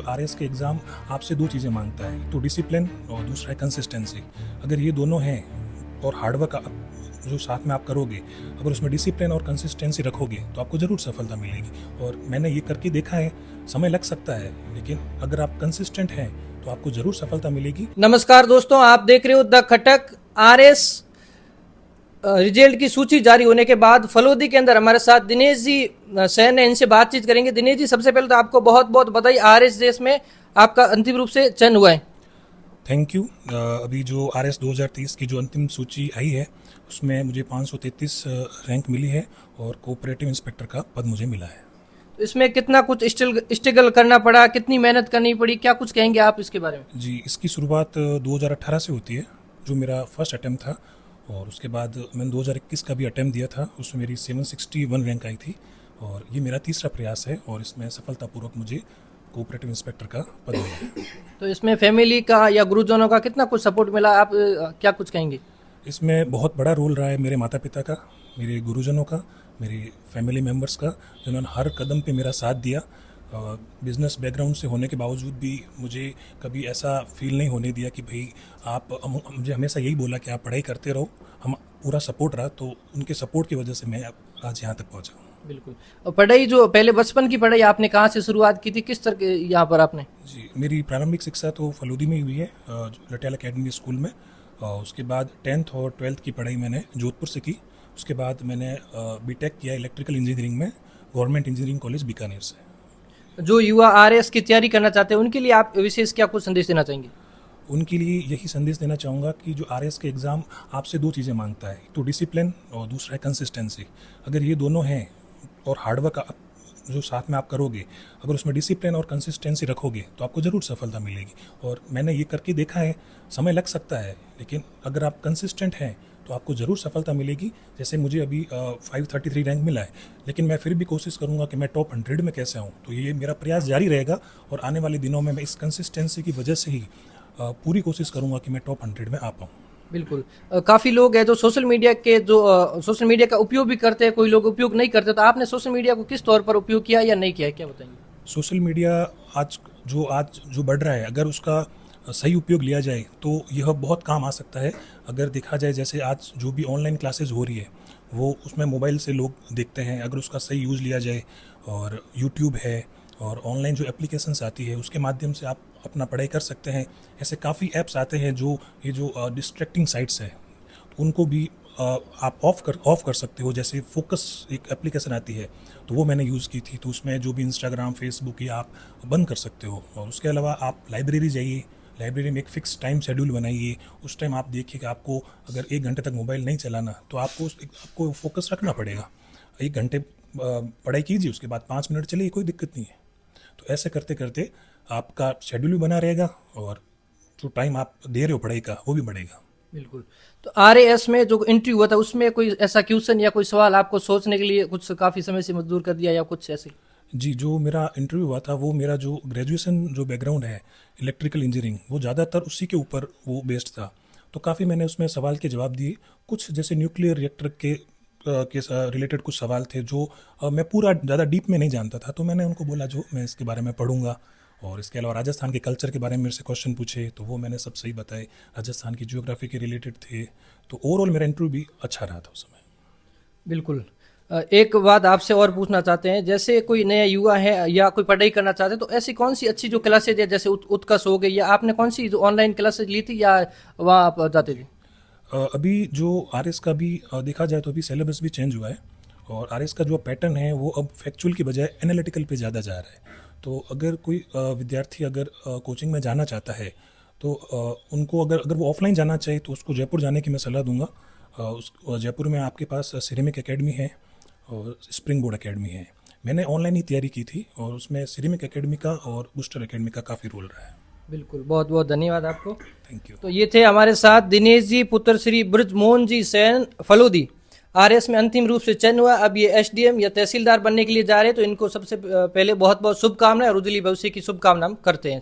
RS के exam आपसे दो चीज़ें मांगता है, एक तो डिसिप्लिन और दूसरा है कंसिस्टेंसी। अगर ये दोनों हैं और हार्डवर्क जो साथ में आप करोगे, अगर उसमें डिसिप्लिन और कंसिस्टेंसी रखोगे तो आपको ज़रूर सफलता मिलेगी। और मैंने ये करके देखा है, समय लग सकता है लेकिन अगर आप कंसिस्टेंट हैं तो आपको ज़रूर सफलता मिलेगी। नमस्कार दोस्तों, आप देख रहे हो द खटक। आरएस रिजल्ट की सूची जारी होने के बाद फलोदी के अंदर हमारे साथ दिनेश जी सैन है, इनसे बातचीत करेंगे। दिनेश जी, सबसे पहले तो आपको बहुत बहुत बधाई, आरएस देश में आपका अंतिम रूप से चयन हुआ है। Thank you. अभी जो आरएस 2023 की जो अंतिम सूची आई है उसमें मुझे 533 रैंक मिली है और कोऑपरेटिव इंस्पेक्टर का पद मुझे मिला है। तो इसमें कितना कुछ स्ट्रगल करना पड़ा, कितनी मेहनत करनी पड़ी, क्या कुछ कहेंगे आप इसके बारे में? जी, इसकी शुरुआत 2018 से होती है, जो मेरा फर्स्ट अटैम्प्ट था, और उसके बाद मैंने 2021 का भी अटैम्प्ट दिया था, उसमें मेरी 761 रैंक आई थी और ये मेरा तीसरा प्रयास है और इसमें सफलतापूर्वक मुझे कोऑपरेटिव इंस्पेक्टर का पद मिला है। तो इसमें फैमिली का या गुरुजनों का कितना कुछ सपोर्ट मिला, आप क्या कुछ कहेंगे? इसमें बहुत बड़ा रोल रहा है मेरे माता पिता का, मेरे गुरुजनों का, मेरे फैमिली मेम्बर्स का, जिन्होंने हर कदम पे मेरा साथ दिया। बिजनेस बैकग्राउंड से होने के बावजूद भी मुझे कभी ऐसा फील नहीं होने दिया कि भाई आप, मुझे हमेशा यही बोला कि आप पढ़ाई करते रहो, हम पूरा सपोर्ट रहा। तो उनके सपोर्ट की वजह से मैं आज यहाँ तक पहुँचा हूँ। बिल्कुल। और पढ़ाई, जो पहले बचपन की पढ़ाई आपने कहाँ से शुरुआत की थी, किस तरह के यहाँ पर आपने? जी, मेरी प्रारंभिक शिक्षा तो फलूदी में ही हुई है, लटियाला अकेडमी स्कूल में। उसके बाद 10th और 12th की पढ़ाई मैंने जोधपुर से की। उसके बाद मैंने बीटेक किया इलेक्ट्रिकल इंजीनियरिंग में गवर्नमेंट इंजीनियरिंग कॉलेज बीकानेर से। जो युवा आरएस की तैयारी करना चाहते हैं उनके लिए आप विशेष क्या कुछ संदेश देना चाहेंगे? उनके लिए यही संदेश देना चाहूँगा कि जो आरएस के एग्ज़ाम आपसे दो चीज़ें मांगता है, एक तो डिसिप्लिन और दूसरा है कंसिस्टेंसी। अगर ये दोनों हैं और हार्डवर्क जो साथ में आप करोगे, अगर उसमें डिसिप्लिन और कंसिस्टेंसी रखोगे तो आपको ज़रूर सफलता मिलेगी। और मैंने ये करके देखा है, समय लग सकता है लेकिन अगर आप कंसिस्टेंट हैं तो आपको ज़रूर सफलता मिलेगी। जैसे मुझे अभी 533 रैंक मिला है, लेकिन मैं फिर भी कोशिश करूँगा कि मैं टॉप 100 में कैसे आऊँ। तो ये मेरा प्रयास जारी रहेगा और आने वाले दिनों में मैं इस कंसिस्टेंसी की वजह से ही पूरी कोशिश करूँगा कि मैं टॉप 100 में आ पाऊँ। बिल्कुल। काफ़ी लोग हैं जो सोशल मीडिया सोशल मीडिया का उपयोग भी करते हैं, कोई लोग उपयोग नहीं करते। तो आपने सोशल मीडिया को किस तौर पर उपयोग किया या नहीं किया, क्या बताएंगे? सोशल मीडिया आज जो बढ़ रहा है, अगर उसका सही उपयोग लिया जाए तो यह बहुत काम आ सकता है। अगर देखा जाए, जैसे आज जो भी ऑनलाइन क्लासेस हो रही है वो उसमें मोबाइल से लोग देखते हैं, अगर उसका सही यूज़ लिया जाए, और यूट्यूब है और ऑनलाइन जो एप्लीकेशंस आती है उसके माध्यम से आप अपना पढ़ाई कर सकते हैं। ऐसे काफ़ी ऐप्स आते हैं जो डिस्ट्रैक्टिंग साइट्स है उनको भी आप ऑफ कर सकते हो। जैसे फोकस एक एप्लीकेशन आती है, तो वो मैंने यूज़ की थी, तो उसमें जो भी इंस्टाग्राम, फेसबुक या आप बंद कर सकते हो। और उसके अलावा आप लाइब्रेरी जाइए, लाइब्रेरी में एक फ़िक्स टाइम शेड्यूल बनाइए, उस टाइम आप देखिए कि आपको अगर 1 घंटे तक मोबाइल नहीं चलाना तो आपको फोकस रखना पड़ेगा। 1 घंटे पढ़ाई कीजिए, उसके बाद 5 मिनट चलिए, कोई दिक्कत नहीं है। तो ऐसे करते करते आपका शेड्यूल भी बना रहेगा और जो टाइम आप दे रहे हो पढ़ाई का वो भी बढ़ेगा। बिल्कुल। तो आरएएस में जो इंटरव्यू हुआ था उसमें कोई ऐसा क्वेश्चन या कोई सवाल आपको सोचने के लिए कुछ काफ़ी समय से मजबूर कर दिया या कुछ ऐसे? जी, जो मेरा इंटरव्यू हुआ था वो मेरा जो ग्रेजुएशन जो बैकग्राउंड है इलेक्ट्रिकल इंजीनियरिंग, वो ज़्यादातर उसी के ऊपर वो बेस्ड था। तो काफ़ी मैंने उसमें सवाल के जवाब दिए। कुछ जैसे न्यूक्लियर रिएक्टर के रिलेटेड कुछ सवाल थे जो मैं पूरा ज़्यादा डीप में नहीं जानता था, तो मैंने उनको बोला जो मैं इसके बारे में पढ़ूंगा। और इसके अलावा राजस्थान के कल्चर के बारे में मेरे से क्वेश्चन पूछे तो वो मैंने सब सही बताए, राजस्थान की जियोग्राफी के रिलेटेड थे। तो ओवरऑल मेरा इंटरव्यू भी अच्छा रहा था उस समय। बिल्कुल। एक बात आपसे और पूछना चाहते हैं, जैसे कोई नया युवा है या कोई पढ़ाई करना चाहते हैं तो ऐसी कौन सी अच्छी जो क्लासेज है, जैसे उत्कर्ष हो गई, या आपने कौन सी जो ऑनलाइन क्लासेज ली थी या वहाँ आप जाते थे? अभी जो आरएस का भी देखा जाए तो अभी सिलेबस भी चेंज हुआ है और आरएस का जो पैटर्न है वो अब फैक्चुअल की बजाय एनालिटिकल पे ज़्यादा जा रहा है। तो अगर कोई विद्यार्थी अगर कोचिंग में जाना चाहता है तो उनको अगर वो ऑफलाइन जाना चाहे तो उसको जयपुर जाने की मैं सलाह दूंगा। जयपुर में आपके पास सिरेमिक एकेडमी है और स्प्रिंग बोर्ड एकेडमी है। मैंने ऑनलाइन ही तैयारी की थी और उसमें सिरेमिक एकेडमी का और बूस्टर एकेडमी का काफ़ी रोल रहा है। बिल्कुल, बहुत बहुत धन्यवाद आपको। Thank you. तो ये थे हमारे साथ दिनेश जी, पुत्र श्री ब्रजमोहन जी सैन, फलोदी। आरएस में अंतिम रूप से चयन हुआ। अब ये एसडीएम या तहसीलदार बनने के लिए जा रहे हैं, तो इनको सबसे पहले बहुत बहुत शुभकामनाएं और उज्जवल भविष्य की शुभकामनाएं करते हैं।